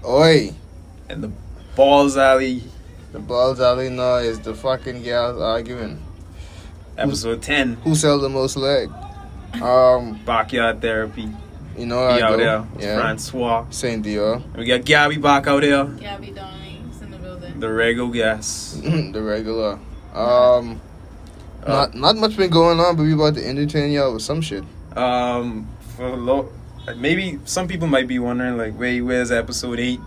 Oi. And the Balls Alley. The Balls Alley now is the fucking girls arguing. Episode 10. Who sell the most leg? Backyard Therapy. You know how We I out go. there. Yeah. Francois. Saint Dior. And we got Gabby back out there. Gabby Donnie's in the building. The regular guest. The regular. Not much been going on, but we about to entertain y'all with some shit. Maybe some people might be wondering, like, where's episode 8?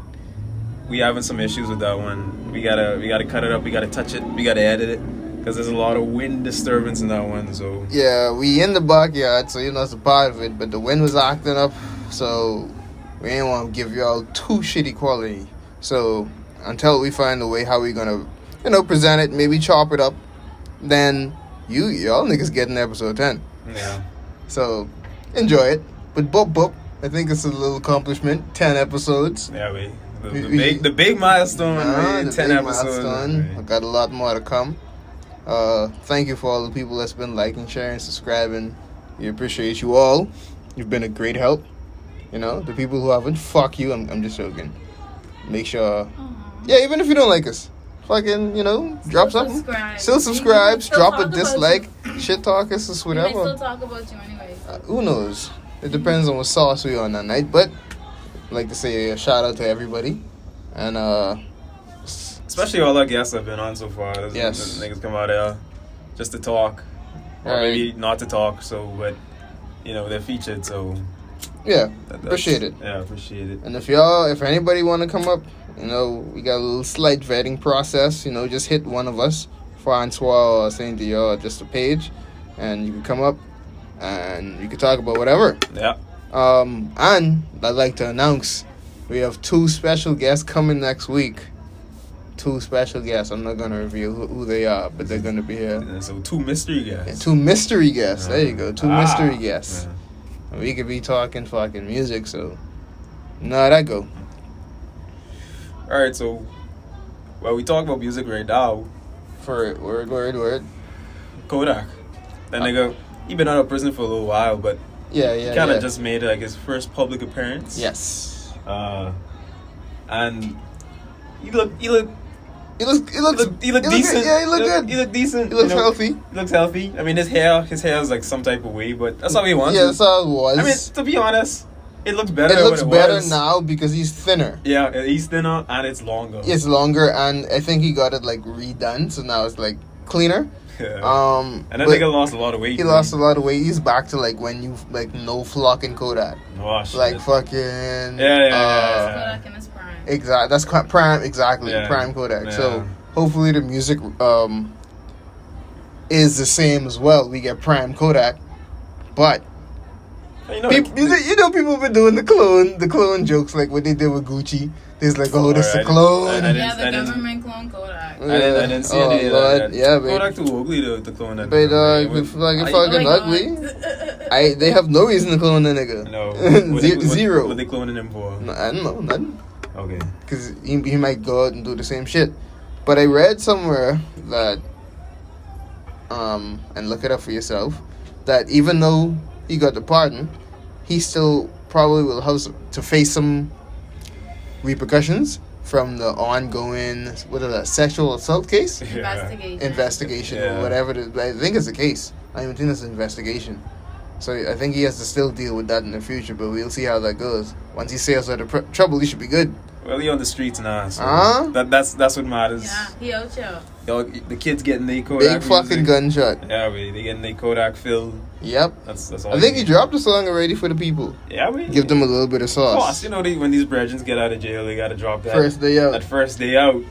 We having some issues with that one. We gotta cut it up. We gotta touch it. We gotta edit it because there's a lot of wind disturbance in that one. So Yeah, we in the backyard, so you know it's a part of it. But the wind was acting up, so we ain't want to give y'all too shitty quality. So until we find a way how we gonna, present it, maybe chop it up, then y'all niggas getting episode 10. yeah. So enjoy it. But boop, I think it's a little accomplishment. 10 episodes. Yeah, the big milestone. The 10 big episodes. milestone. I got a lot more to come. Thank you for all the people that's been liking, sharing, subscribing. We appreciate you all. You've been a great help. The people who haven't, fuck you. I'm just joking. Make sure. Yeah, even if you don't like us, fucking, drop something. Still subscribe. Drop a dislike. Shit talk us, We may whatever. still talk about you anyway. Who knows? It depends on what sauce we on that night. But I'd like to say a shout out to everybody. And Especially all our guests have been on so far. Yes. Niggas come out there just to talk, or All right. maybe not to talk. So, but they're featured. So yeah, that's- appreciate it. Yeah, appreciate it. And if anybody want to come up, we got a little slight vetting process. Just hit one of us, Francois or Saint Dior, or just a page, and you can come up and you can talk about whatever. Yeah. And I'd like to announce we have 2 special guests coming next week. 2 special guests. I'm not gonna reveal who they are, but they're gonna be here. And so 2 mystery guests. And 2 mystery guests. There you go. 2 mystery Yeah. guests. And we could be talking fucking music. So, that go. All right. So, we talk about music right now. For it, word. Kodak. That nigga, he been out of prison for a little while, but Yeah. he kind of just made like his first public appearance. Yes. And he looked decent. Good. Yeah, he looked good. He looked decent. He looks healthy. He looks healthy. I mean, his hair is like some type of way, but that's how he wants. Yeah, that's how it was. I mean, to be honest, it looks better. it looks than better was. now because he's thinner. Yeah, he's thinner and it's longer. It's longer, and I think he got it like redone, so now it's like cleaner. Yeah. And that but nigga lost a lot of weight. He lost a lot of weight. He's back to like when you like no flocking Kodak, Oh, shit. like fucking Yeah. Kodak in his prime. Exactly. That's prime. Exactly. Yeah. Prime Kodak. Yeah. So hopefully the music is the same as well. We get prime Kodak, but people have been doing the clone jokes like what they did with Gucci. There's like, oh, this is a clone. I Yeah, the didn't- government clone Kodak. I didn't see any of Lord. that. Yeah, babe. Kodak too ugly to clone that. But nigga. it's like I- fucking ugly. They have no reason to clone the nigga. No. Zero. What they cloning him for? No, I don't know, nothing. Okay. Because he might go out and do the same shit. But I read somewhere that, and look it up for yourself, that even though he got the pardon, he still probably will have to face some repercussions from the ongoing, sexual assault case? Investigation Yeah. or whatever it is. I think it's a case. I don't even think it's an investigation. So I think he has to still deal with that in the future, but we'll see how that goes. Once he sails out of trouble, he should be good. Well, he on the streets now, so Huh? that's what matters. Yeah, he out here. Yo, the kids getting their Kodak Big fucking music. gunshot. Yeah, they getting their Kodak fill. Yep. That's all. I think he dropped the song already for the people. Yeah, Give them a little bit of Of course, sauce. when these brethren get out of jail, they gotta drop that First day out. That first day out.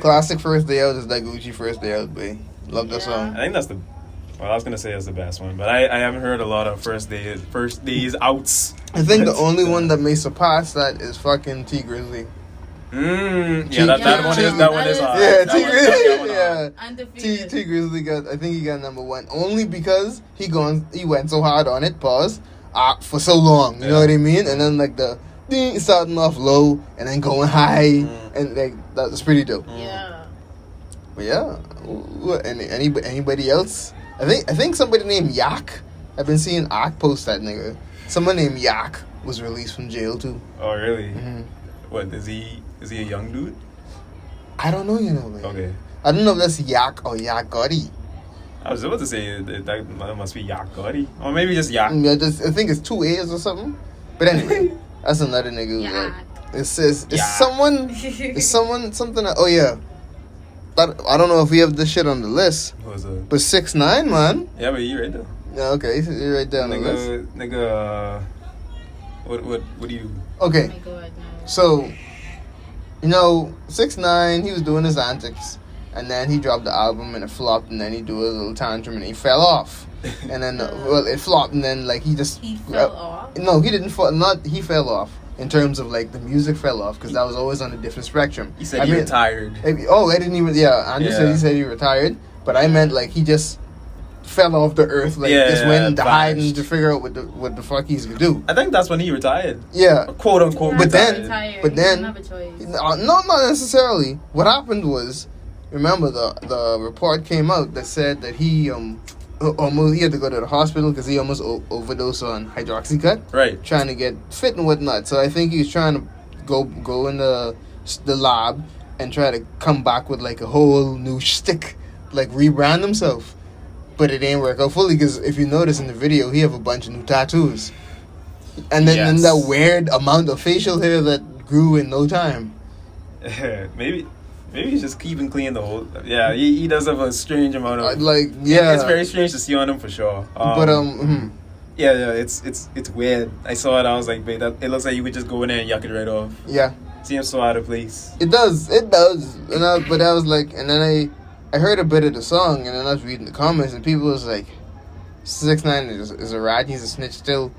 Classic first day out is that Gucci first day out, babe. Love that Yeah. song. I think that's the. Well, I was gonna say it's the best one, but I haven't heard a lot of first days outs. I think the only one that may surpass that is fucking T Grizzly. Yeah, that one is hard. Yeah, That T one- Grizzly. that one hard. Yeah. Undefeated. T Grizzly got. I think he got number 1 only because he went so hard on it. Pause. For so long. You know what I mean? And then like the ding starting off low and then going high, and like that's pretty dope. Yeah. But yeah, anybody else? I think somebody named Yak. I've been seeing Ak post that nigga. Someone named Yak. was released from jail too. Oh, really? Hmm. What is he? Is he a young dude? I don't know, you know. Like, Okay. I don't know if that's Yak or Yak Gotti. I was about to say that must be Yak Gotti, or maybe just Yak. Yeah, I think it's 2 A's or something. But anyway, that's another nigga. Who's Yeah. like, it says it's Yeah. someone. It's someone something. Oh yeah. I don't know if we have this shit on the list, Who was but 6ix9ine, man. Yeah, but you right there. Yeah, okay, you're right there on the list. Nigga, what do you? Okay, Oh my God, no. so, you know, 6ix9ine, he was doing his antics, and then he dropped the album and it flopped, and then he do a little tantrum and he fell off, and then well, it flopped, and then like he just He fell off. No, he didn't fall. Not he fell off in terms of like the music fell off because that was always on a different spectrum. He said he retired. I didn't even. Yeah, Andrew said he said he retired, but I meant like he just fell off the earth, like just went into hiding to figure out what the fuck he's gonna do. I think that's when he retired. Yeah, Quote unquote. But then- retired. but He then- doesn't have a choice. no, not necessarily. What happened was, remember the report came out that said that he almost he had to go to the hospital because he almost overdosed on hydroxycut, Right. trying to get fit and whatnot. So I think he was trying to go in the lab and try to come back with like a whole new shtick, like rebrand himself. But it didn't work out fully because if you notice in the video, he have a bunch of new tattoos, and then Yes. that weird amount of facial hair that grew in no time. maybe he's just keeping clean the whole. Yeah, he does have a strange amount of. Like yeah, It's very strange to see on him for sure. but Yeah, it's weird. I saw it. I was like, babe, it looks like you could just go in there and yuck it right off. yeah, Seems so out of place. it does. But I was like, and then I heard a bit of the song, and then I was reading the comments, and people was like, 6ix9ine is a rat, he's a snitch still,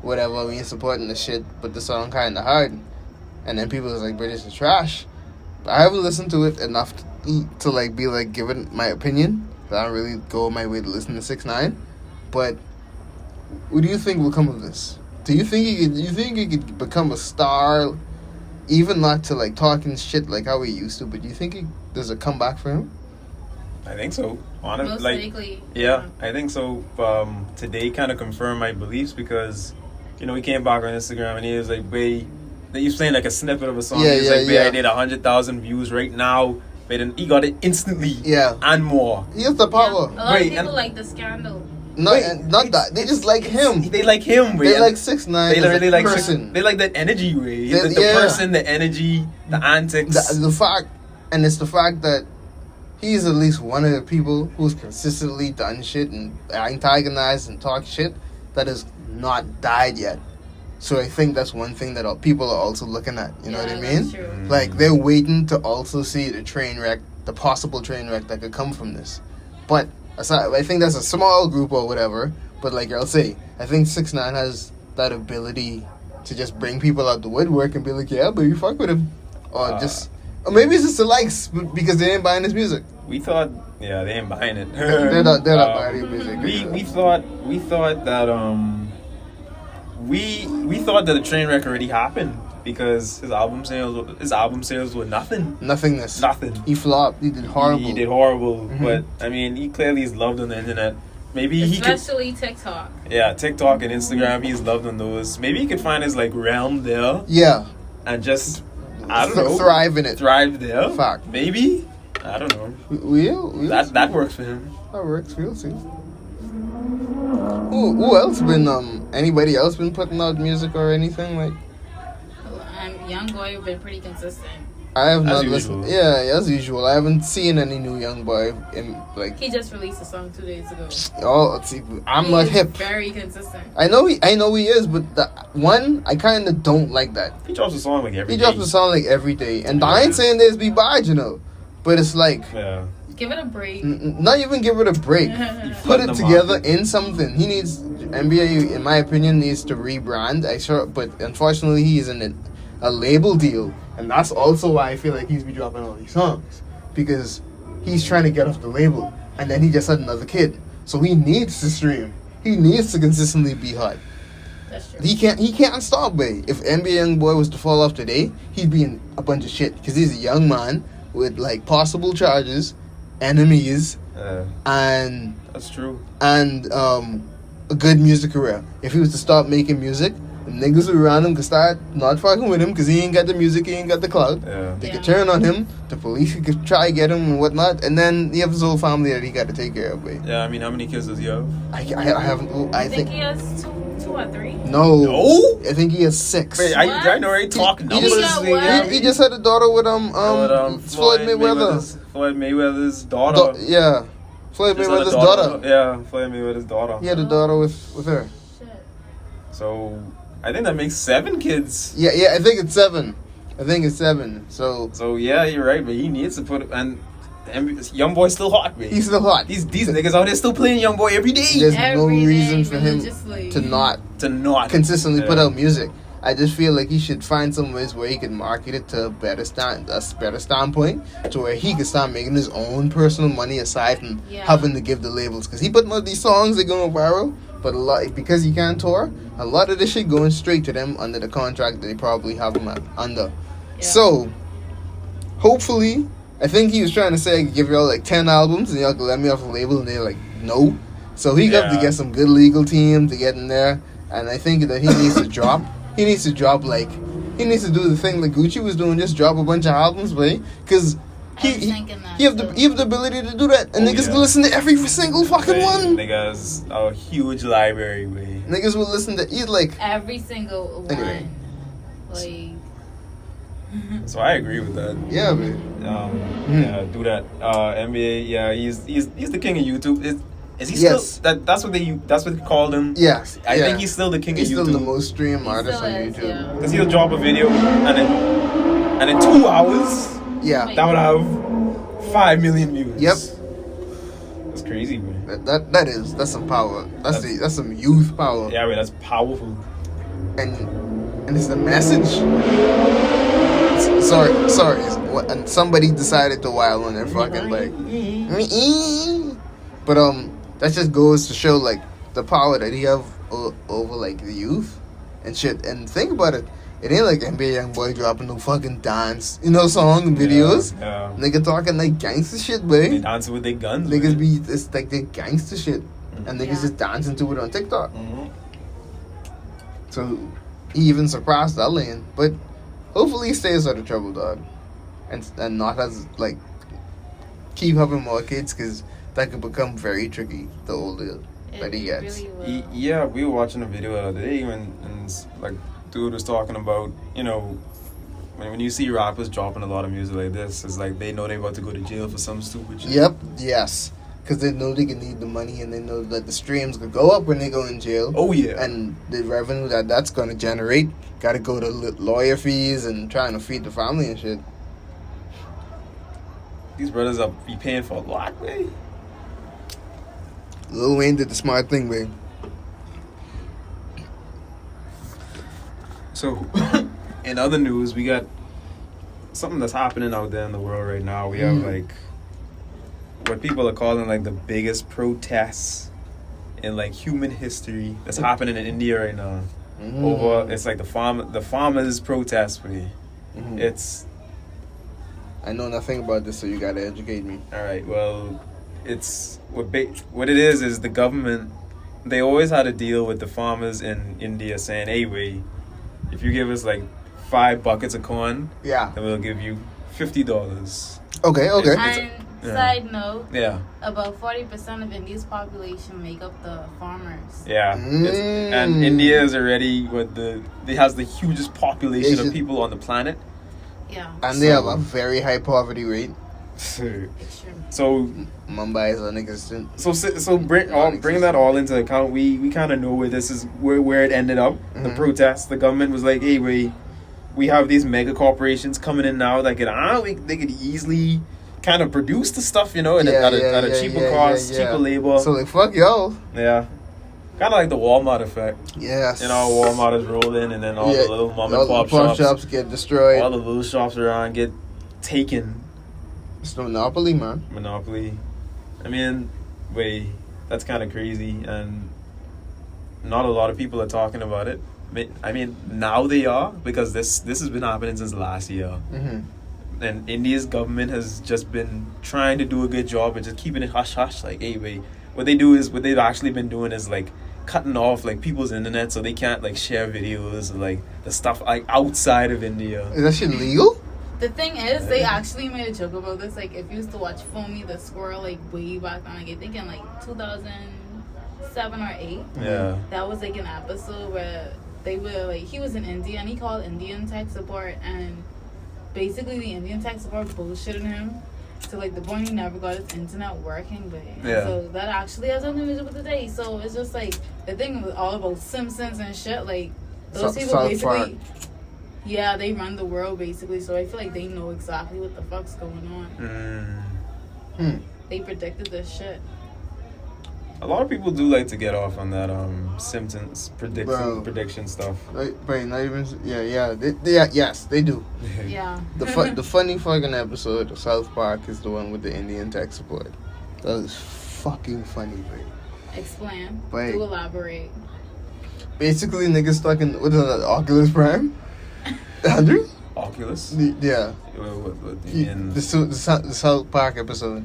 whatever, we ain't supporting the shit, but the song kinda hard. And then people was like, British is trash. But I haven't listened to it enough to like be like giving my opinion. I don't really go my way to listen to 6ix9ine. But what do you think will come of this? Do you think he could become a star, even not to like talking shit like how he used to, but do you think there's a comeback for him? I think so. Most likely. Yeah, I think so. Today kind of confirmed my beliefs because, you know, he came back on Instagram and he was like, "Wait," he was playing like a snippet of a song. He was like, "Wait, I did 100,000 views right now." But then he got it instantly. Yeah, and more. he has the power. A lot of people like the scandal. Not that they just like him. They like him. They like 6ix9ine. They literally like person. They like that energy, way. They- The yeah. person, the energy, the antics. The fact, and it's the fact that he's at least one of the people who's consistently done shit and antagonized and talked shit that has not died yet. So I think that's one thing that people are also looking at. You know what I mean? That's true. Like they're waiting to also see the train wreck, the possible train wreck that could come from this. But aside, I think that's a small group or whatever. But like I'll say, I think 6ix9ine has that ability to just bring people out the woodwork and be like, yeah, baby, fuck with him, or or maybe it's just the likes because they ain't buying his music. We thought, yeah, they ain't buying it. They're not buying his music. We thought that we thought that the train wreck already happened because his album sales were Nothingness. nothing. He flopped. He did horrible. He did horrible, Mhm. but I mean, he clearly is loved on the internet. Maybe he could, Especially TikTok. yeah, TikTok and Instagram. He's loved on those. Maybe he could find his like realm there Yeah. and just I don't know, Thrive in it. thrive there. Fact. Maybe I don't know. We'll That works for him. That works. We'll see. Who else been anybody else been putting out music or anything like? Young boy been pretty consistent. I have As not usual. listened. Yeah, as usual. I haven't seen any new young boy in like. He just released a song 2 days ago. Oh, let's see. I'm He not is hip. Very consistent. I know he is, but the one I kind of don't like that. He drops a song like every He day. drops a song like every day, and I ain't saying this be bad, you know, but it's like Yeah. Give it a break. not even give it a break. Put it Them together off. in something. He needs NBA, in my opinion, needs to rebrand. But unfortunately, he's in a label deal, and that's also why I feel like he's be dropping all these songs because he's trying to get off the label, and then he just had another kid, so he needs to stream. He needs to consistently be hot. That's true. He can't stop, babe. If NBA young boy was to fall off today, he'd be in a bunch of shit because he's a young man with like possible charges, enemies, and That's true. a good music career. If he was to stop making music, The niggas who around him could start not fucking with him because he ain't got the music, he ain't got the clout. Yeah. They Yeah. could turn on him. The police could try to get him and whatnot. And then he has his whole family that he got to take care of. Wait. Yeah, I mean, how many kids does he have? I haven't. I think think. he has two or three. No. No? I think he has 6. Wait, I know already talking He numbers. just- got He just had a daughter with Floyd Mayweather. Floyd Mayweather's daughter. Yeah. Floyd Just had a Mayweather's daughter. Yeah, Floyd Mayweather's daughter. He had a daughter with her. Shit. So I think that makes 7 kids. Yeah, I think it's 7. So So yeah, you're right, but he needs to put Young Boy's still hot, man. he's still hot. These niggas out there still playing Young Boy every day. There's no Every reason day, for him religiously. to not Consistently put out music. I just feel like he should find some ways where he can market it to a better standpoint, to where he can start making his own personal money aside from Yeah. having to give the labels. Because he putting out these songs, they're going viral, but a lot because he can't tour, a lot of this shit going straight to them under the contract that they probably have him under. Yeah. So, hopefully, I think he was trying to say I could give y'all like 10 albums and y'all could let me off the label, and they're like, no. So he got to Yeah. get some good legal team to get in there, and I think that he needs to drop. He needs to drop like he needs to do the thing like Gucci was doing, just drop a bunch of albums, right? Because I was thinking that. he have the ability to do that, and Oh, niggas yeah. will listen to every single fucking one. Niggas a huge library, way. Niggas will listen to eat like Every single Anyway. one. Like. So I agree with that. yeah, man. Yeah, do that. NBA, yeah, he's the king of YouTube. Is he Yes. still that's what they called him? Yes, I yeah. think he's still the king He's of still YouTube. the most streamed artist still on is, YouTube. yeah. Because he'll drop a video and in 2 hours Yeah, Wait. that would have 5 million views. Yep. That's crazy, man. that's some power. That's some youth power. Yeah, man, that's powerful. And it's the message. Sorry. And somebody decided to wild on their fucking like. But that just goes to show like the power that he have over like the youth and shit. And think about it. It ain't like NBA Youngboy dropping no fucking dance, song and videos. Yeah. Nigga talking like gangster shit, They boy. dancing with their guns. Niggas man. be it's like they gangster shit, and niggas Yeah. just dancing to it on TikTok. Mhm. So he even surpassed that lane. But hopefully he stays out of trouble, dog, and not as like keep having more kids, because that could become very tricky the older that he gets. Really will. Yeah, we were watching a video the other day and like dude was talking about, when you see rappers dropping a lot of music like this, it's like they know they're about to go to jail for some stupid shit. Yep. Yes. Because they know they can need the money, and they know that the streams could go up when they go in jail. Oh yeah. And the revenue that's going to generate got to go to lawyer fees and trying to feed the family and shit. These brothers are be paying for a lot, man. Lil Wayne did the smart thing, babe. So, in other news, we got something that's happening out there in the world right now. We have like what people are calling like the biggest protests in like human history that's happening in India right now. Over, it's like the farmers protest. It's I know nothing about this, so you gotta educate me. all right. Well, it's what it is the government. They always had to deal with the farmers in India saying, "Hey, wait, if you give us like 5 buckets of corn, Yeah. then we'll give you $50." Okay. And yeah. side note, Yeah, about 40% of India's population make up the farmers. yeah. And India is already it has the hugest population of people on the planet. Yeah. And they have a very high poverty rate. Extreme. So Mumbai is non-existent. bring that all into account. We kind of know where this is where it ended up. The protests. The government was like, "Hey, we have these mega corporations coming in now that they could easily kind of produce the stuff, at a cheaper cost, cheaper labor." So like, fuck y'all. Yeah, kind of like the Walmart effect. Yes. Walmart is rolling, and then all the little mom and all pop the shops get destroyed. all the little shops around get taken. It's the monopoly, man. Monopoly. I mean, that's kind of crazy, and not a lot of people are talking about it. I mean, now they are, because this has been happening since last year. And India's government has just been trying to do a good job of just keeping it hush hush. Like, hey, what they've actually been doing is like cutting off like people's internet so they can't like share videos of like the stuff like outside of India. Is that shit legal? The thing is, they actually made a joke about this. Like, if you used to watch Foamy the Squirrel, like, way back then, like, I think in, like, 2007 or 8. Yeah. That was, like, an episode where they were, like, he was in India, and he called Indian tech support, and basically the Indian tech support bullshitted him. So, like, the point, he never got his internet working, but Yeah. so that actually has nothing to do with today. So, it's just, like, the thing was all about Simpsons and shit, like, those people South basically... Park. Yeah, they run the world basically, so I feel like they know exactly what the fuck's going on. They predicted this shit. A lot of people do like to get off on that Simpsons Bro. prediction stuff. Like, but not even. Yeah. Yes, they do. Yeah. The funny fucking episode of South Park is the one with the Indian tech support. That was fucking funny, bro. Explain. Wait. Do elaborate. Basically, niggas stuck in what is that? Oculus Prime. Andrew? Oculus? Yeah. What do you mean? The South Park episode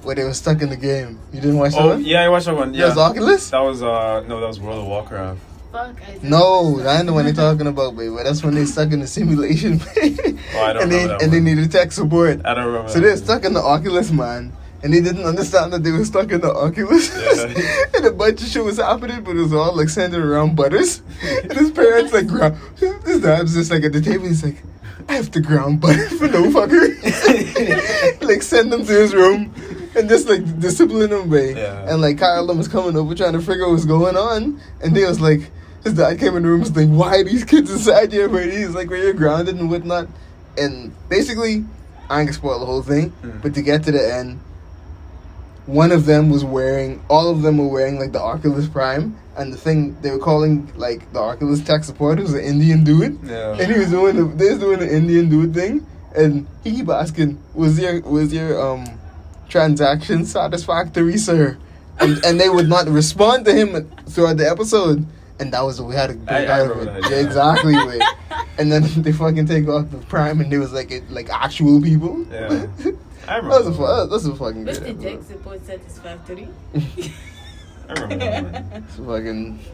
where they were stuck in the game. You didn't watch that Oh one? yeah, I watched that one. That Yeah, was Oculus? that was no, that was World of Warcraft. Fuck. I didn't No, watch that that. ain't the one they're talking about, baby. That's when they stuck in the simulation. Oh, I don't and remember that and they one. needed tech support. I don't remember. So that they're one. stuck in the Oculus, man. And they didn't understand that they were stuck in the Oculus. Yeah. And a bunch of shit was happening, but it was all like centered around Butters. And his parents like ground. His dad's just like at the table. He's like, I have to ground Butter for no fucker. Like send him to his room and just like discipline him, babe. Yeah. And like Kyle was coming over trying to figure out what's going on. And they was like, his dad came in the room and was like, why are these kids inside here? But he's like, where you're grounded and whatnot. And basically, I ain't gonna spoil the whole thing, but to get to the end, all of them were wearing like the Oculus Prime, and the thing they were calling like the Oculus tech support was an Indian dude, Yeah. and he was doing the Indian dude thing, and he keep asking, was your transaction satisfactory, sir? And they would not respond to him throughout the episode, and that was we had a big I out of remember it. that, Yeah, yeah. exactly. Wait. And then they fucking take off the Prime, and there was like actual people. Yeah. I remember. That's a fucking great Mr. episode. Tech support satisfactory. I remember that one. It's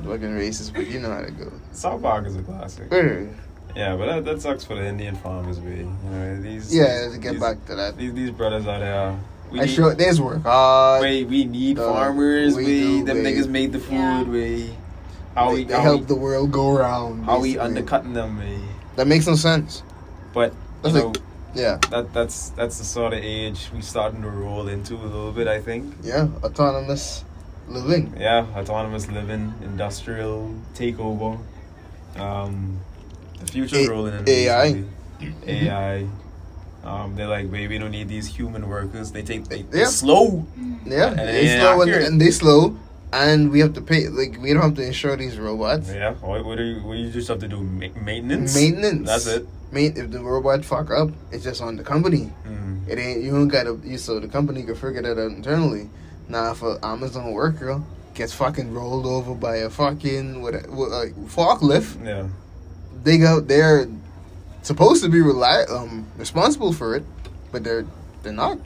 fucking racist, but you know how to go. South Park is a classic. Word. Yeah, but that sucks for the Indian farmers, we. You know, these. Yeah, to get these- back to that. These brothers out there. I sure there's work hard. We need Dog, farmers. we We do, them babe. niggas made the food. Yeah. We They help the world go around. how we basically. undercutting them. We. That makes no sense. But That's you know, like- Yeah, that's the sort of age we starting to roll into a little bit. I think. yeah. Autonomous living. Yeah, autonomous living, industrial takeover. The future's rolling in. AI. basically. AI. They're like, baby, we don't need these human workers. They Yeah. slow. Yeah, And they they slow accurate. and they slow, and we have to pay. Like we don't have to insure these robots. Yeah. What do you just have to do? Maintenance. Maintenance. That's it. If the robot fuck up, it's just on the company. Mm. It ain't you don't gotta. So the company can figure that out internally. Now, if an Amazon worker gets fucking rolled over by a fucking forklift, Yeah. they're supposed to be responsible for it, but they're not.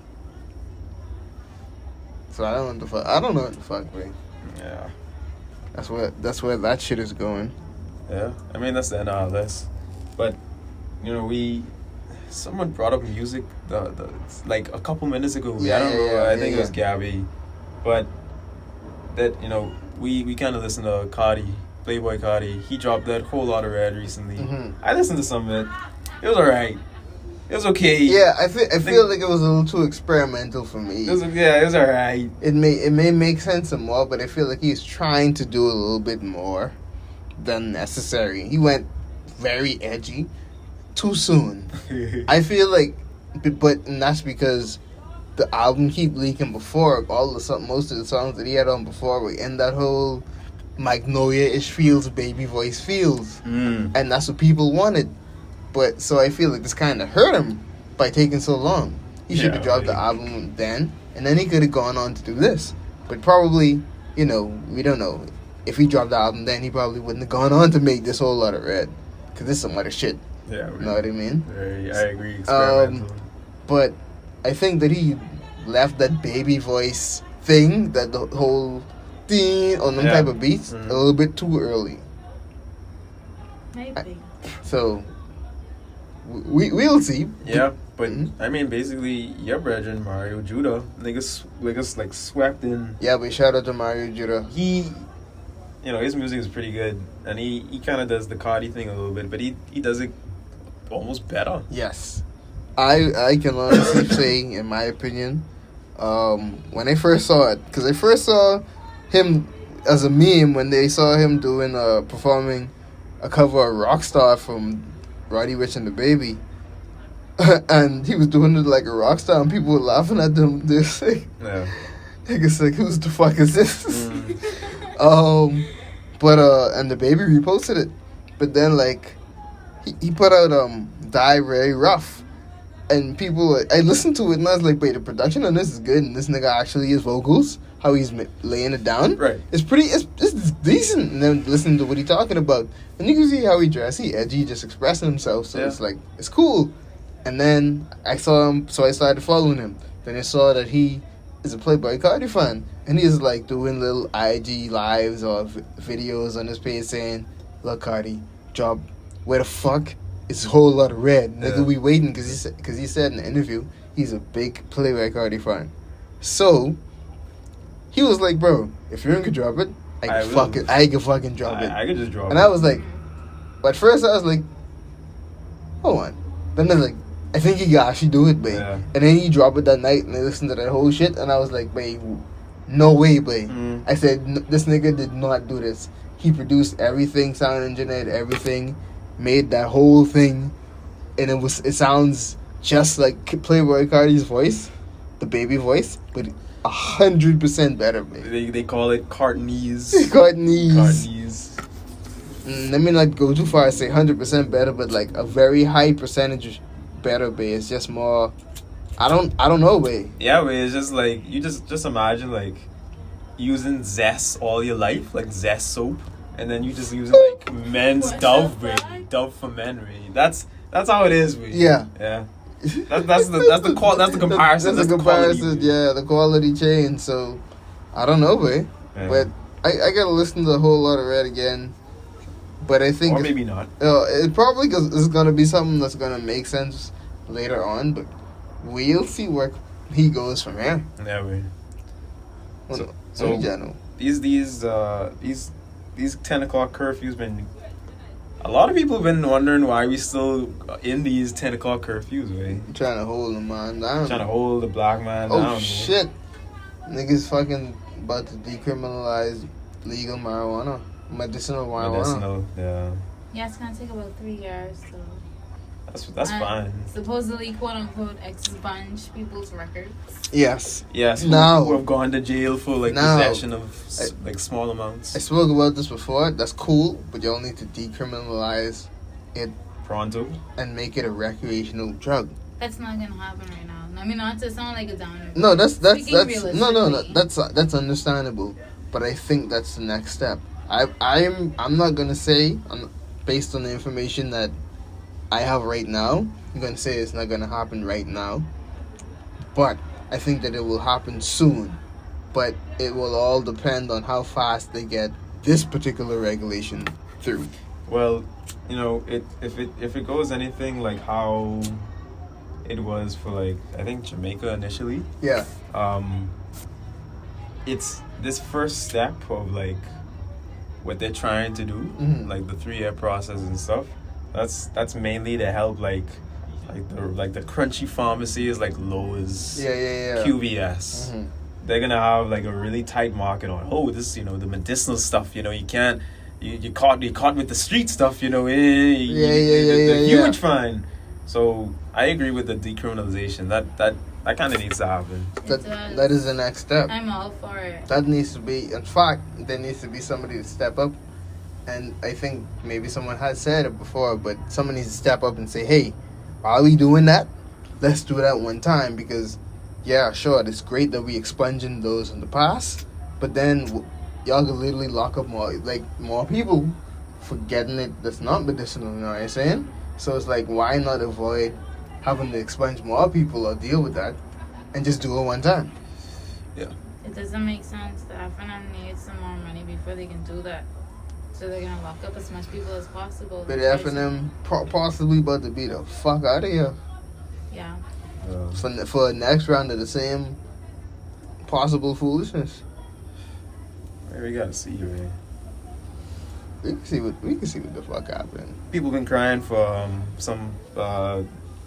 So I don't know what the fuck, man. Yeah. That's where that shit is going. Yeah. I mean, that's the end of this. But you know, someone brought up music like a couple minutes ago. I don't know. I think it was Gabby, but that we kind of listened to Playboy Cardi. He dropped that Whole Lot of Red recently. Mhm. I listened to some of it. It was alright. It was okay. Yeah, I feel like it was a little too experimental for me. It was alright. It may make sense some more, but I feel like he's trying to do a little bit more than necessary. He went very edgy too soon. I feel like, and that's because the album keep leaking before most of the songs that he had on before were in that whole Magnolia-ish feels, baby voice feels, and that's what people wanted. But so I feel like this kind of hurt him by taking so long. He should have dropped the album then, and then he could have gone on to do this. But probably, we don't know. If he dropped the album then, he probably wouldn't have gone on to make this Whole Lot of Red, because this is some other shit. Yeah. You know what I mean? I agree. Experimental. But I think that he left that baby voice thing, that the whole on them Yeah. type of beats Mhm. a little bit too early. Maybe. So we'll see. Yeah, but Mhm. I mean, basically, your brethren Mario Judah, niggas like swept in. Yeah, but shout out to Mario Jadah. He, his music is pretty good, and he kind of does the Cardi thing a little bit, but he does it almost better. Yes, I can honestly say, in my opinion, when I first saw it, because I first saw him as a meme when they saw him doing performing a cover of Rockstar from Roddy Ricch and the Baby. And he was doing it like a rock star, and people were laughing at them. They're like, Yeah. niggas like, who's the fuck is this? Mm. But and the Baby reposted it, but then like he put out Die Very Rough, and people, I listened to it and I was like, wait, the production on this is good, and this nigga actually his vocals, how he's laying it down, Right. it's decent. And then listening to what he's talking about, and you can see how he dressed, he edgy, just expressing himself. So Yeah. it's like, it's cool. And then I saw him, so I started following him. Then I saw that he is a Playboy Cardi fan, and he's like doing little IG lives or videos on his page saying, "Look, Cardi, drop where the fuck is a whole lot of red, nigga. Yeah. We waiting because he said in the interview he's a big Playboy Cardi fan." So he was like, "Bro, if you're gonna drop it, I can fucking drop it." I could just drop And it. I was like, but at first I was like, hold on. Then I was like, I think he can actually do it, babe. Yeah. And then he dropped it that night, and I listened to that whole shit, and I was like, babe, no way, babe. Mm. I said, this nigga did not do this. He produced everything, sound engineered everything, made that whole thing, and it sounds just like Playboy Cardi's voice, the Baby voice, but 100% better, babe. They call it Cartney's. Cartney's. Let me not go too far and say 100% better, but like a very high percentage better, babe. It's just more. I don't know, babe. Yeah, but it's just like you just imagine like using Zest all your life, like Zest soap, and then you just using like men's What's Dove, that? babe. Dove for men, babe. That's how it is, babe. Yeah. Yeah. That's the comparison. That's the quality, comparison. babe. Yeah, the quality change. So I don't know, babe. Yeah. But I gotta listen to a whole lot of Red again. But I think Or maybe not. it probably is gonna be something that's gonna make sense later on. But we'll see where he goes from here. Yeah, babe. Well, So- in general. These 10 o'clock curfews been. A lot of people have been wondering why we still in these 10 o'clock curfews, way. I'm trying to hold the man down. Trying to hold the black man down. Oh man. shit! Niggas fucking about to decriminalize legal marijuana, medicinal marijuana. Medicinal, yeah. Yeah, it's gonna take about 3 years, so. That's And fine. Supposedly, quote unquote, expunge people's records. Yes. Yes, Now- who have gone to jail for like Now- possession of like small amounts. I spoke about this before. That's cool, but y'all need to decriminalize it Pronto. and make it a recreational drug. That's not gonna happen right now. I mean, not to sound like a downer. No, that's Speaking no, realistically. that's understandable, but I think that's the next step. I'm not gonna say based on the information that I have right now. I'm gonna say it's not gonna happen right now, but I think that it will happen soon. But it will all depend on how fast they get this particular regulation through. Well, if it goes anything like how it was for like I think Jamaica initially, Yeah. it's this first step of like what they're trying to do, Mhm. like the 3-year process and stuff. That's mainly to help like the crunchy pharmacies like Lowe's, Yeah. QVS. Mhm. They're gonna have like a really tight market on this the medicinal stuff. You can't you caught with the street stuff. Yeah. Huge fine. So I agree with the decriminalization. That kind of needs to happen. That is the next step. I'm all for it. That needs to be, in fact, there needs to be somebody to step up. And I think maybe someone has said it before, but someone needs to step up and say, hey, are we doing that? Let's do that one time, because, yeah, sure, it's great that we expunging those in the past, but then y'all could literally lock up more people for getting it that's not medicinal, you know what I'm saying? So it's like, why not avoid having to expunge more people or deal with that and just do it one time? There It doesn't make sense. The FNM needs some more money before they can do that. So they're gonna lock up as much people as possible. But FNM possibly about to be the fuck out of here. Yeah. For the next round of the same possible foolishness. We gotta see, man. We can see what the fuck happened. People been crying for some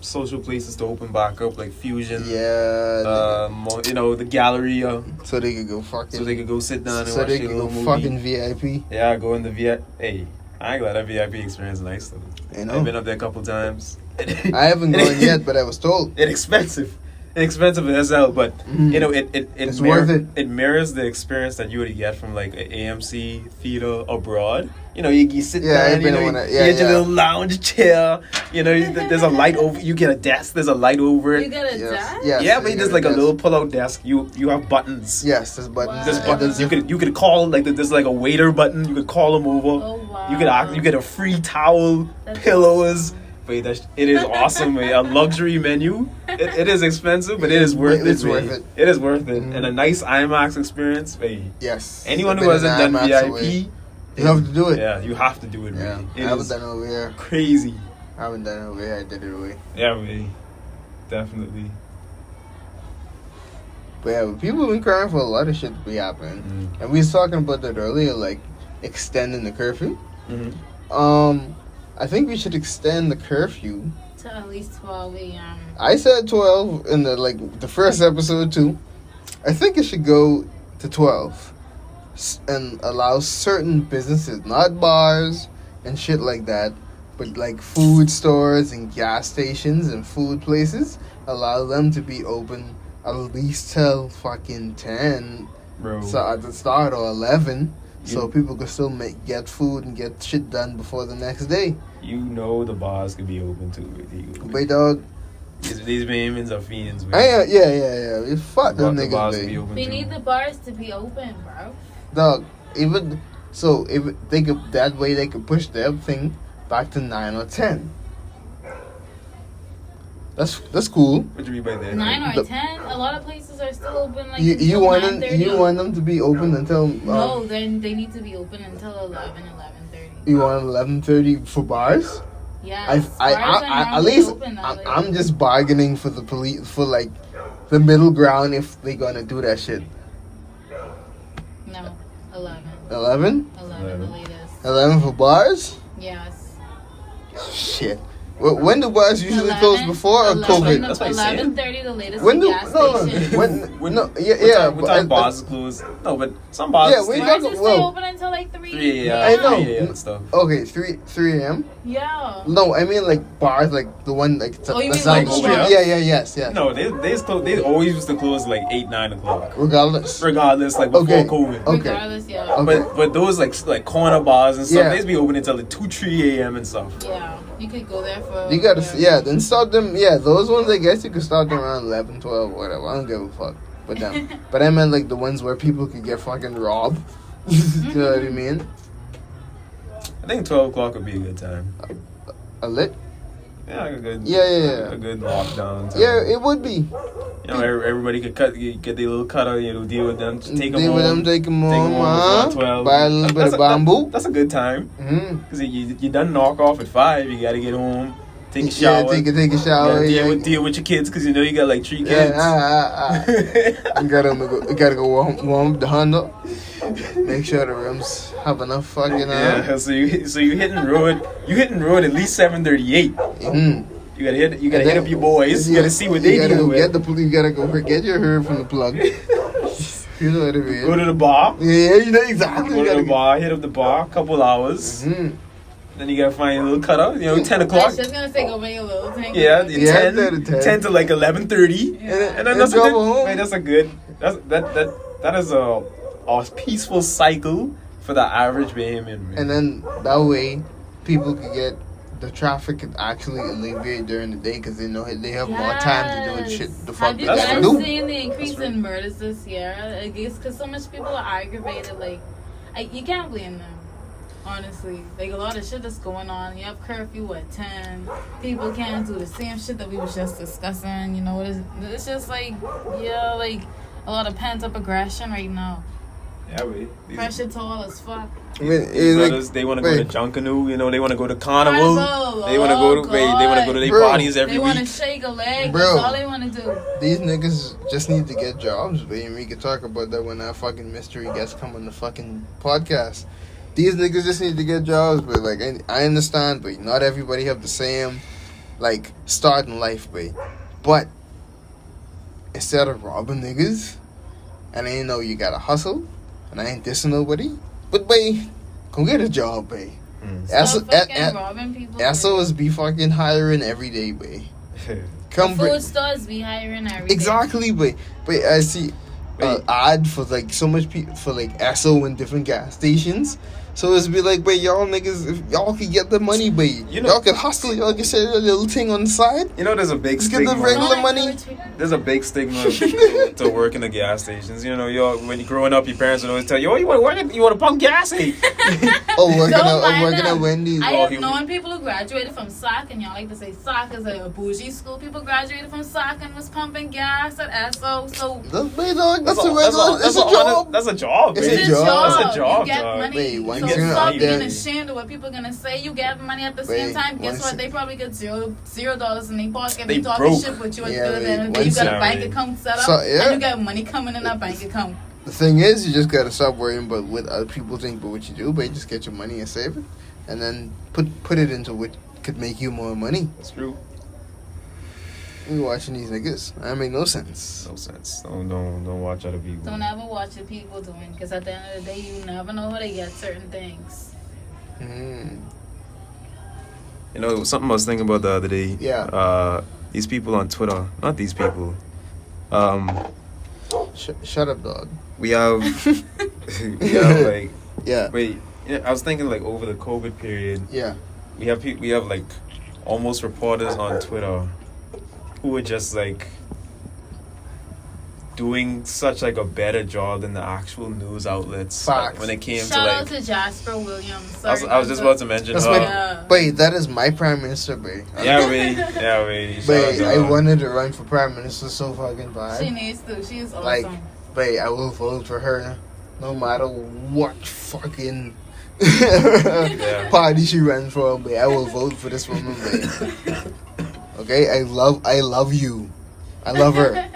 social places to open back up, like Fusion. Yeah. The gallery. So they could go fucking. So they could go sit down and so watch they a could little go movie. fucking VIP. Yeah, go in the VIP. Hey, I ain't glad that VIP experience is nice though. You know? I've been up there a couple times. I haven't gone yet, but I was told. It's expensive. Expensive as hell, but It's worth it. It mirrors the experience that you would get from like an AMC theater abroad. You sit down, you get your little lounge chair. There's a light over. You get a desk. There's a light over it. You got a desk? Yes, Yeah, but there's like a little pull-out desk. You have buttons. Yes, there's buttons. There's Wow. buttons. You could call there's like a waiter button. You could call them over. Oh, wow. You get a free towel, That's pillows. Wait, it is awesome. Man. A luxury menu. It is expensive, but it is worth it. It's man. worth it. It is worth it, Mhm. and a nice IMAX experience. Wait, Yes. anyone I've who been hasn't in done IMAX VIP, away. You have to do it. yeah, you have to do it. Yeah. Man. I It haven't is done it over here. crazy. I haven't done it over here. I did it away. Yeah, man. Definitely. But yeah, people have been crying for a lot of shit to be happening. Mm. And we was talking about that earlier, like extending the curfew. Mm-hmm. I think we should extend the curfew. To at least 12 a.m. I said 12 in the first episode too. I think it should go to 12 and allow certain businesses, not bars and shit like that, but like food stores and gas stations and food places, allow them to be open at least till fucking 10, Bro. so at the start, or 11, so Yeah. people could still get food and get shit done before the next day. The bars could be open too with you. But dog, These Bahamians are fiends, man. yeah. Fuck them The bars niggas, could be babe. open We too. need the bars to be open, bro. Dog, even so, if they could, that way they could push their thing back to 9 or 10. That's cool. What do you mean by that? 9 or The- 10? A lot of places are still open like You until want 9:30. them? You want them to be open until? No, then they need to be open until 11:30. You want 11:30 for bars? Yes. I bars are at normally least open that late. I'm just bargaining for the police for like the middle ground if they gonna do that shit. No, 11. 11? 11 the latest. 11 for bars? Yes. Shit. When do bars usually close before or 11, COVID? That's what I'm saying. 11:30 the latest When do gas no station. when no yeah What yeah time, what time but bars is closed? No, but some bars. Yeah, stay- we Bars talking- are whoa. stay open until like 3. 3 a.m. I know. 3 a.m. and stuff. okay 3 a.m. Yeah. No, I mean like bars like the one like Oh, you that's mean like local street. bars? Yeah yes. No, they always used to close like 8, 9 o'clock. Regardless. Regardless, like before Okay. COVID. Okay. Regardless, yeah. Okay. But those like corner bars and stuff, Yeah. they used to be open until like 2, 3 a.m. and stuff. Yeah. You could go there for. You gotta, then start them. Yeah, those ones I guess you could start them around 11, 12, whatever. I don't give a fuck. But them, but I meant like the ones where people could get fucking robbed. You know what I mean? I think 12 o'clock would be a good time. A lit? Yeah, like a good. Yeah. A good lockdown. Time. Yeah, it would be. Everybody could get their little cutter. Deal with them. Take them Deal home. with them, take them Take 'em home, home before 12. buy a little bit of bamboo. That's a good time. Mm-hmm. Cause you done knock off at 5. You gotta get home, take a shower. Yeah, take a You shower. gotta Yeah, deal with your kids because you know you got like 3 kids. yeah. You gotta go warm up the Honda. Make sure the rims have enough fucking. Yeah, so you hitting road. You hitting road at least 7:38. Mm. You gotta hit. You And gotta then- hit up your boys. You gotta see what they You gotta do. go you gotta go get your hair from the plug. You know what I mean? Go to the bar. Yeah, you know exactly. Go to the bar. Hit up the bar. Couple hours. Mm-hmm. Then you gotta find a little cutter. 10 I o'clock. was just gonna say go make a little thing. Yeah, Yeah, 10, 10. 10 to like 11:30. And then that's a go good. home. Man, that's a good. That is a peaceful cycle for the average Bahamian. Man. And then that way, people could get the traffic could actually alleviate during the day because they know they have more time to do the shit. The fuck Have you they That's guys gotta do. seen the increase That's in murders this year? I guess because so much people are aggravated. Like, you can't blame them. Honestly, like a lot of shit that's going on. You have curfew at 10. People can't do the same shit that we was just discussing. It's just like, yeah, like a lot of pent up aggression right now. Yeah, wait. Pressure tall as fuck. I mean, These it's brothers, they want to go wait. to Junkanoo, you know, they want to go to Carnival. Carnival, They want to go to oh, they want to go to their Bro. parties every They want to week. shake a leg. Bro. That's all they want to do. These niggas just need to get jobs, baby. And we can talk about that when that fucking mystery guest come on the fucking podcast. These niggas just need to get jobs, but like I understand, but not everybody have the same like start in life, babe. But instead of robbing niggas, and I ain't know you gotta hustle, and I ain't dissing nobody, but babe, come get a job, babe. Stop fucking robbing people. Assholes be fucking hiring every day, babe. Come bring. Food stores be hiring every day. Exactly, but I see ad for like so much people for like Esso in different gas stations. So it's be like, but y'all niggas, if y'all can get the money, but You know- y'all can hustle, y'all can say a little thing on the side. You know, there's a big Just get the stigma. regular Don't money. There's a big stigma to work in the gas stations. You know, when you're growing up, your parents would always tell you, "Oh, you want to work? You want to pump gas?" Hey? Oh, working Don't mind at them. Wendy's. I Oh, have he- known people who graduated from SOC, and y'all like to say SOC is a bougie school. People graduated from SOC and was pumping gas at Esso. So That's a regular. It's a job. That's a job. It's baby. a job. That's a job. You get dog. money. Wait, once so you're stop out there- being ashamed of what people are gonna say. You get money at the same Wait, time. Guess once- what? They probably get $0 in their pocket. They They talking broke. shit with you at Yeah, the end of the wait, day. You once got a you- bank account set up, So, yeah. and you got money coming in that bank account. The thing is, you just gotta stop worrying about what other people think about what you do, but you just get your money and save it, and then put it into what could make you more money. That's true. We watching these niggas. That make no sense. No sense. Don't watch other people. Don't ever watch what people doing, because at the end of the day, you never know how they get certain things. You know, something I was thinking about the other day. Yeah. These people on Twitter. Not these people. Shut up, dog. We have. we have like. Yeah. Wait. Yeah, I was thinking like over the COVID period. Yeah. We have like almost reporters on Twitter who were just like doing such like a better job than the actual news outlets Facts. when it came Shout to out like. to Jasper Williams. I was just about to mention That's her. my. Yeah. Wait, that is my prime minister, babe. Yeah, wait. Yeah, wait. Shout out Babe, to I her. wanted to run for prime minister so fucking She bad. needs to. She is awesome. Like, babe, I will vote for her, no matter what fucking party she runs for. Babe, I will vote for this woman, babe. Okay, I love you. I love her.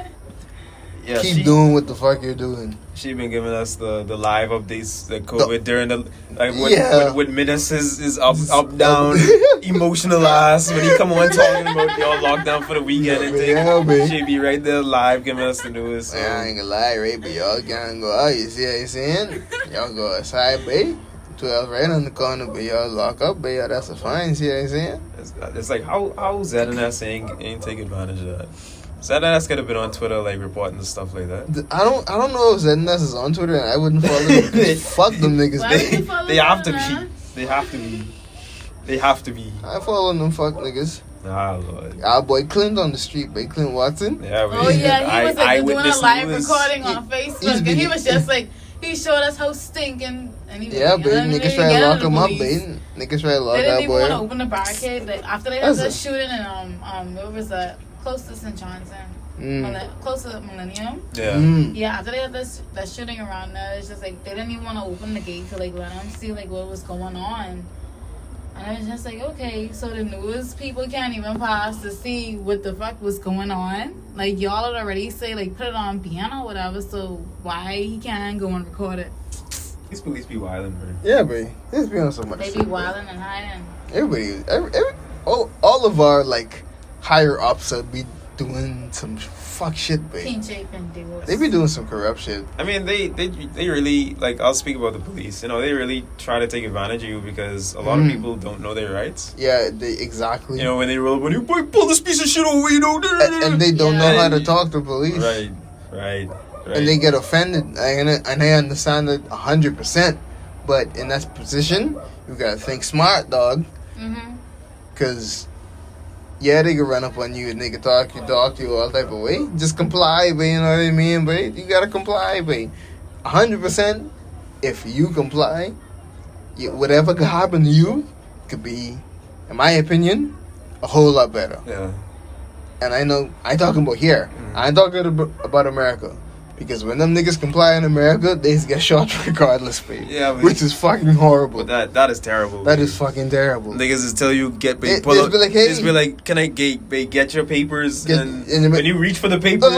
Yeah, Keep doing what the fuck you're doing. She been giving us the live updates, the COVID during the like when Yeah. when Midas is up down emotional ass when he come on talking about y'all lockdown for the weekend and thing. Yeah, babe. She be right there live giving us the news. So. I ain't gonna lie, right? But y'all can't go out. You see what I'm saying? Y'all go outside, babe. 12 right on the corner, but y'all lock up, babe. That's a fine. See what I'm saying? It's like how Zed and that saying ain't take advantage of that. Zed and that could have been on Twitter like reporting the stuff like that. I don't know if Zendas is on Twitter, and I wouldn't follow them. Fuck them niggas, Why would babe. you follow They have to her? be. They have to be. They have to be. I follow them fuck niggas. Ah, Lord. Our boy Clint on the street, babe. Clint Watson. Yeah, Oh yeah, he was like doing a eyewitness live news. recording on He's Facebook, and he been- was just like, he showed us how stinking, and he was Yeah, like, babe. "Let me Niggas get try to out lock of the him up, police." babe. Niggas try to lock They didn't that even want to boy up. open the barricade. Like after they had That's that shooting in where was that? Close to St. Johnson, close to Millennium. Yeah. Yeah, after they had that shooting around there, it's just like they didn't even want to open the gate to like let them see like what was going on. And I was just like, okay, so the news people can't even pass to see what the fuck was going on. Like y'all had already say like put it on piano or whatever. So why he can't go and record it? These police be wildin', man. Yeah, babe. Let's be on so much They shit, be babe. wilding and hiding. All of our like higher ups would be doing some fuck shit, babe. Teen shape and divorce. They be doing some corrupt shit. I mean, they really like. I'll speak about the police. You know, they really try to take advantage of you because a lot of people don't know their rights. Yeah, they exactly. You know, when they roll up on you, boy, pull this piece of shit over, you know. and they don't know Yeah. how to talk to police. Right. And they get offended, and I understand it 100%. But in that position, you gotta think smart, dog. Cause yeah, they can run up on you and they can talk to you all type of way. Just comply, babe. You know what I mean, babe? You gotta comply, babe. 100%. If you comply, whatever could happen to you could be, in my opinion, a whole lot better. Yeah. And I know I talking about here. I ain't talking about America. Because when them niggas comply in America, they just get shot regardless, babe. Yeah, which is fucking horrible. But that is terrible. That is fucking terrible. Niggas just tell you get They pull just up. be like, hey. Just be like, can I get your papers? And when you reach for the papers,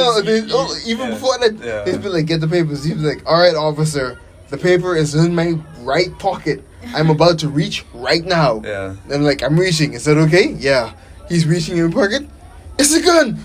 even before that, yeah. they'd be like, get the papers. You'd be like, all right, officer, the paper is in my right pocket. I'm about to reach right now. Yeah. And like, I'm reaching. Is that okay? Yeah. He's reaching in your pocket. It's a gun.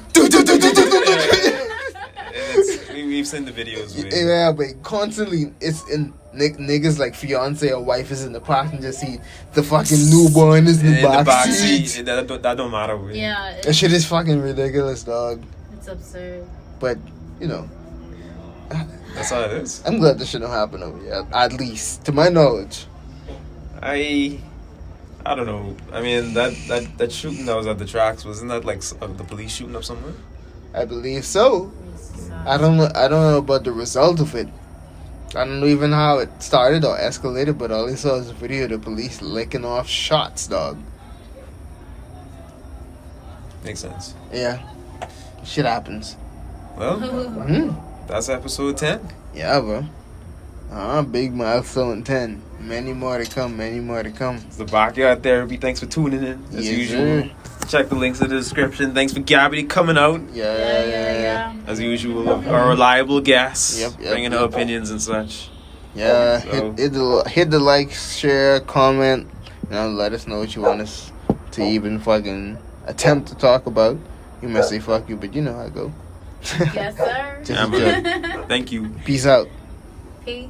We've seen the videos. Man. Yeah, but constantly it's in niggas like fiance or wife is in the passenger seat. The fucking newborn is in the back seat. That don't matter. Man. Yeah. That shit is fucking ridiculous, dog. It's absurd. But you know, That's how it is. I'm glad this shit don't happen over here. At least to my knowledge. I don't know. I mean that shooting that was at the tracks, wasn't that like the police shooting up somewhere? I believe so. I don't know about the result of it. I don't know even how it started or escalated, but all I saw is a video of the police licking off shots, dog. Makes sense. Yeah. Shit happens. Well, that's episode 10. Yeah, bro. Big milestone 10. Many more to come, many more to come. It's the Backyard Therapy. Thanks for tuning in, as Yes, usual. sir. Check the links in the description. Thanks for Gabby coming out. Yeah. As usual, our reliable guest, Yep, bringing her opinions and such. Yeah, So- hit the like, share, comment. Let us know what you want us to even fucking attempt to talk about. You might say fuck you, but you know how I go. Yes, sir. Just enjoy. Thank you. Peace out. Peace.